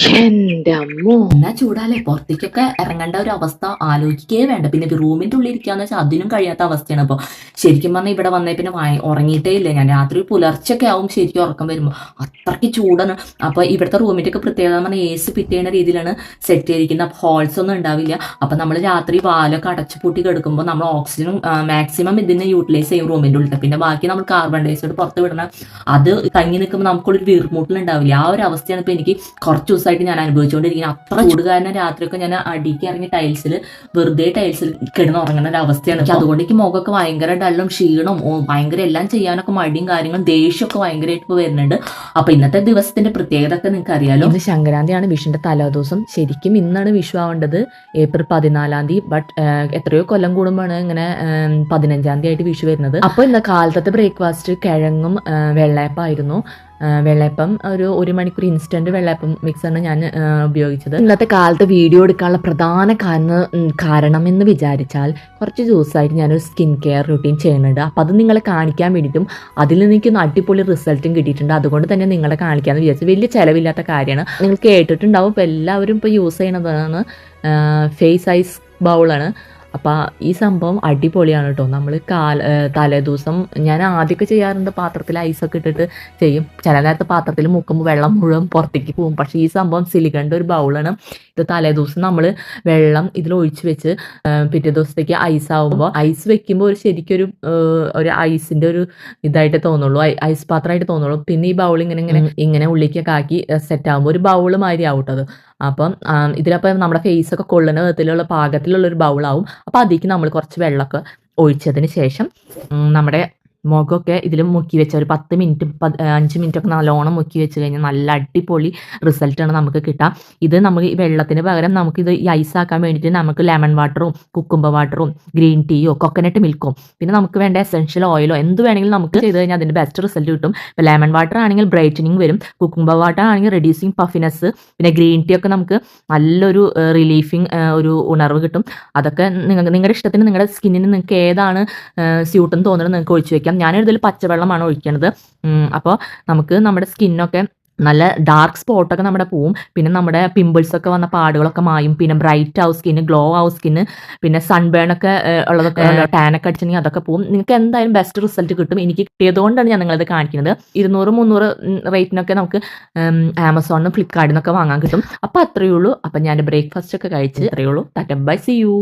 എന്റെ അമ്മോ, എന്നാ ചൂടാലേ, പുറത്തേക്കൊക്കെ ഇറങ്ങേണ്ട ഒരു അവസ്ഥ ആലോചിക്കേ വേണ്ട. പിന്നെ റൂമിന്റെ ഉള്ളിൽ ഇരിക്കാന്ന് വെച്ചാൽ അതിനും കഴിയാത്ത അവസ്ഥയാണ്. അപ്പോൾ ശരിക്കും പറഞ്ഞാൽ ഇവിടെ വന്നേ പിന്നെ ഉറങ്ങിയിട്ടേ ഇല്ല ഞാൻ. രാത്രി പുലർച്ചൊക്കെ ആവും ശരിക്കും ഉറക്കം വരുമ്പോൾ, അത്രയ്ക്ക് ചൂടാണ്. അപ്പോൾ ഇവിടുത്തെ റൂമിന്റെ ഒക്കെ പ്രത്യേകത എന്ന് പറഞ്ഞാൽ AC ഫിറ്റ് ചെയ്യുന്ന രീതിയിലാണ് സെറ്റ് ചെയ്തിരിക്കുന്നത്. അപ്പോൾ ഹോൾസ് ഒന്നും ഉണ്ടാവില്ല. അപ്പോൾ നമ്മൾ രാത്രി വാലൊക്കെ അടച്ചു പൂട്ടി കിടക്കുമ്പോൾ നമ്മൾ ഓക്സിജനും മാക്സിമം ഇതിനെ യൂട്ടിലൈസ് ചെയ്യും റൂമിന്റെ ഉള്ളിൽ. പിന്നെ ബാക്കി നമ്മൾ കാർബൺ ഡയോക്സൈഡ് പുറത്ത് വിടണം. അത് തങ്ങി നിൽക്കുമ്പോൾ നമുക്കുള്ളൊരു വീർമുട്ടലുണ്ടാവില്ല. ആ ഒരു അവസ്ഥയാണ് ഇപ്പോൾ എനിക്ക് കുറച്ച് ദിവസമായിട്ട് ഞാൻ അനുഭവിച്ചുകൊണ്ടിരിക്കുന്നത്. അത്ര ചൂട് കാരണം രാത്രിയൊക്കെ ഞാൻ അടിക്ക് ഇറങ്ങി വെറുതെ ടൈൽസിൽ കിടന്ന് ഉറങ്ങുന്ന ഒരു അവസ്ഥയാണ്. അതുകൊണ്ട് എനിക്ക് മുഖമൊക്കെ ഭയങ്കര ഡല്ലും ക്ഷീണവും ഭയങ്കര എല്ലാം ചെയ്യാനൊക്കെ മടിയും കാര്യങ്ങളും ദേഷ്യമൊക്കെ ഭയങ്കരമായിട്ട് ഇപ്പോൾ വരുന്നുണ്ട്. അപ്പൊ ഇന്നത്തെ ദിവസത്തിന്റെ പ്രത്യേകത ഒക്കെ നിങ്ങൾക്ക് അറിയാലോ. ഇന്ന് സംക്രാന്തിയാണ്, വിഷുവിന്റെ തലേദിവസം. ശരിക്കും ഇന്നാണ് വിഷു ആവേണ്ടത്, ഏപ്രിൽ 14-ാം തീയതി. ബട്ട് എത്രയോ കൊല്ലം കൂടുമ്പോഴാണ് ഇങ്ങനെ 15-ാം തീയതി ആയിട്ട് വിഷു വരുന്നത്. അപ്പോൾ ഇന്ന് കാലത്തെ ബ്രേക്ക്ഫാസ്റ്റ് കിഴങ്ങും വെള്ളയപ്പമായിരുന്നു. വെള്ളയപ്പം ഒരു മണിക്കൂർ ഇൻസ്റ്റന്റ് വെള്ളയപ്പം മിക്സാണ് ഞാൻ ഉപയോഗിച്ചത്. ഇന്നത്തെ കാലത്ത് വീഡിയോ എടുക്കാനുള്ള പ്രധാന കാരണം എന്ന് വിചാരിച്ചാൽ, കുറച്ച് ദിവസമായിട്ട് ഞാനൊരു സ്കിൻ കെയർ റുട്ടീൻ ചെയ്യുന്നുണ്ട്. അപ്പോൾ അത് നിങ്ങളെ കാണിക്കാൻ വേണ്ടിയിട്ടും അതിൽ നിന്ന് എനിക്കൊന്ന് അടിപൊളി റിസൾട്ടും കിട്ടിയിട്ടുണ്ട്. അതുകൊണ്ട് തന്നെ നിങ്ങളെ കാണിക്കാമെന്ന് വിചാരിച്ചു. വലിയ ചിലവില്ലാത്ത കാര്യമാണ്, നിങ്ങൾ കേട്ടിട്ടുണ്ടാവും. ഇപ്പോൾ എല്ലാവരും ഇപ്പോൾ യൂസ് ചെയ്യണതാണ് ഫേസ് ഐസ് ബൗളാണ്. അപ്പോൾ ഈ സംഭവം അടിപൊളിയാണ് കേട്ടോ. നമ്മൾ തലേദിവസം ഞാൻ ആദ്യമൊക്കെ ചെയ്യാറുണ്ട്, പാത്രത്തിൽ ഐസൊക്കെ ഇട്ടിട്ട് ചെയ്യും. ചില നേരത്തെ പാത്രത്തിൽ മുക്കുമ്പോൾ വെള്ളം മുഴുവൻ പുറത്തേക്ക് പോകും. പക്ഷേ ഈ സംഭവം സിലിക്കണിൻ്റെ ഒരു ബൗളാണ്. ഇത് തലേദിവസം നമ്മൾ വെള്ളം ഇതിൽ ഒഴിച്ച് വെച്ച് പിറ്റേ ദിവസത്തേക്ക് ഐസ് ആവുമ്പോൾ, ഐസ് വെക്കുമ്പോൾ ശരിക്കൊരു ഐസിൻ്റെ ഒരു ഇതായിട്ട് തോന്നുള്ളൂ, ഐസ് പാത്രമായിട്ട് തോന്നുള്ളൂ. പിന്നെ ഈ ബൗൾ ഇങ്ങനെ ഉള്ളിലേക്കൊക്കെ ആക്കി സെറ്റ് ആകുമ്പോൾ ഒരു ബൗൾ മാതിരി ആവട്ടത്. അപ്പം ഇതിലപ്പം നമ്മുടെ ഫേസൊക്കെ കൊള്ളുന്ന വിധത്തിലുള്ള പാകത്തിലുള്ളൊരു ബൗളാവും. അപ്പോൾ അതിലേക്ക് നമ്മൾ കുറച്ച് വെള്ളമൊക്കെ ഒഴിച്ചതിന് ശേഷം നമ്മുടെ മുഖമൊക്കെ ഇതിൽ മുക്കി വെച്ച ഒരു 10 മിനിറ്റ് 5 മിനിറ്റൊക്കെ നല്ലോണം മുക്കി വെച്ച് കഴിഞ്ഞാൽ നല്ല അടിപൊളി റിസൾട്ടാണ് നമുക്ക് കിട്ടുക. ഇത് നമുക്ക് ഈ വെള്ളത്തിന് പകരം നമുക്കിത് ഈ ഐസാക്കാൻ വേണ്ടിയിട്ട് നമുക്ക് ലെമൺ വാട്ടറും കുക്കുംബർ വാട്ടറും ഗ്രീൻ ടീയോ കോക്കനട്ട് മിൽക്കും പിന്നെ നമുക്ക് വേണ്ട എസെൻഷ്യൽ ഓയിലോ എന്ത് വേണമെങ്കിലും നമുക്ക് ചെയ്ത് കഴിഞ്ഞാൽ അതിൻ്റെ ബെസ്റ്റ് റിസൾട്ട് കിട്ടും. ഇപ്പോൾ ലെമൺ വാട്ടർ ആണെങ്കിൽ ബ്രൈറ്റനിങ് വരും, കുക്കുംബർ വാട്ടർ ആണെങ്കിൽ റെഡ്യൂസിങ് പഫിനെസ്, പിന്നെ ഗ്രീൻ ടീ ഒക്കെ നമുക്ക് നല്ലൊരു റിലീഫിങ് ഒരു ഉണർവ് കിട്ടും. അതൊക്കെ നിങ്ങളുടെ ഇഷ്ടത്തിന്, നിങ്ങളുടെ സ്കിന്നിന് നിങ്ങൾക്ക് ഏതാണ് സ്യൂട്ടെന്ന് തോന്നുന്നത് നിങ്ങൾക്ക് ഒഴിച്ച് വെക്കാം. ഞാനൊരു പച്ചവെള്ളമാണ് ഒഴിക്കുന്നത്. അപ്പോൾ നമുക്ക് നമ്മുടെ സ്കിന്നൊക്കെ നല്ല ഡാർക്ക് സ്പോട്ടൊക്കെ നമ്മുടെ പോവും. പിന്നെ നമ്മുടെ പിമ്പിൾസൊക്കെ വന്ന പാടുകളൊക്കെ മായും. പിന്നെ ബ്രൈറ്റ് ആവും സ്കിന്ന്, ഗ്ലോ ആവും സ്കിന്ന്. പിന്നെ സൺബേണൊക്കെ ഉള്ളതൊക്കെ ടാനൊക്കെ അടിച്ചിട്ടുണ്ടെങ്കിൽ അതൊക്കെ പോവും. നിങ്ങൾക്ക് എന്തായാലും ബെസ്റ്റ് റിസൾട്ട് കിട്ടും. എനിക്ക് കിട്ടിയതുകൊണ്ടാണ് ഞാൻ നിങ്ങളത് കാണിക്കുന്നത്. 200-300 റേറ്റിനൊക്കെ നമുക്ക് ആമസോണിനും ഫ്ലിപ്കാർട്ടിൽ നിന്നൊക്കെ വാങ്ങാൻ കിട്ടും. അപ്പോൾ അത്രയേ ഉള്ളൂ. അപ്പം ഞാൻ ബ്രേക്ക്ഫാസ്റ്റ് ഒക്കെ കഴിച്ച് അത്രയേ ഉള്ളൂ. Tata bye, see U.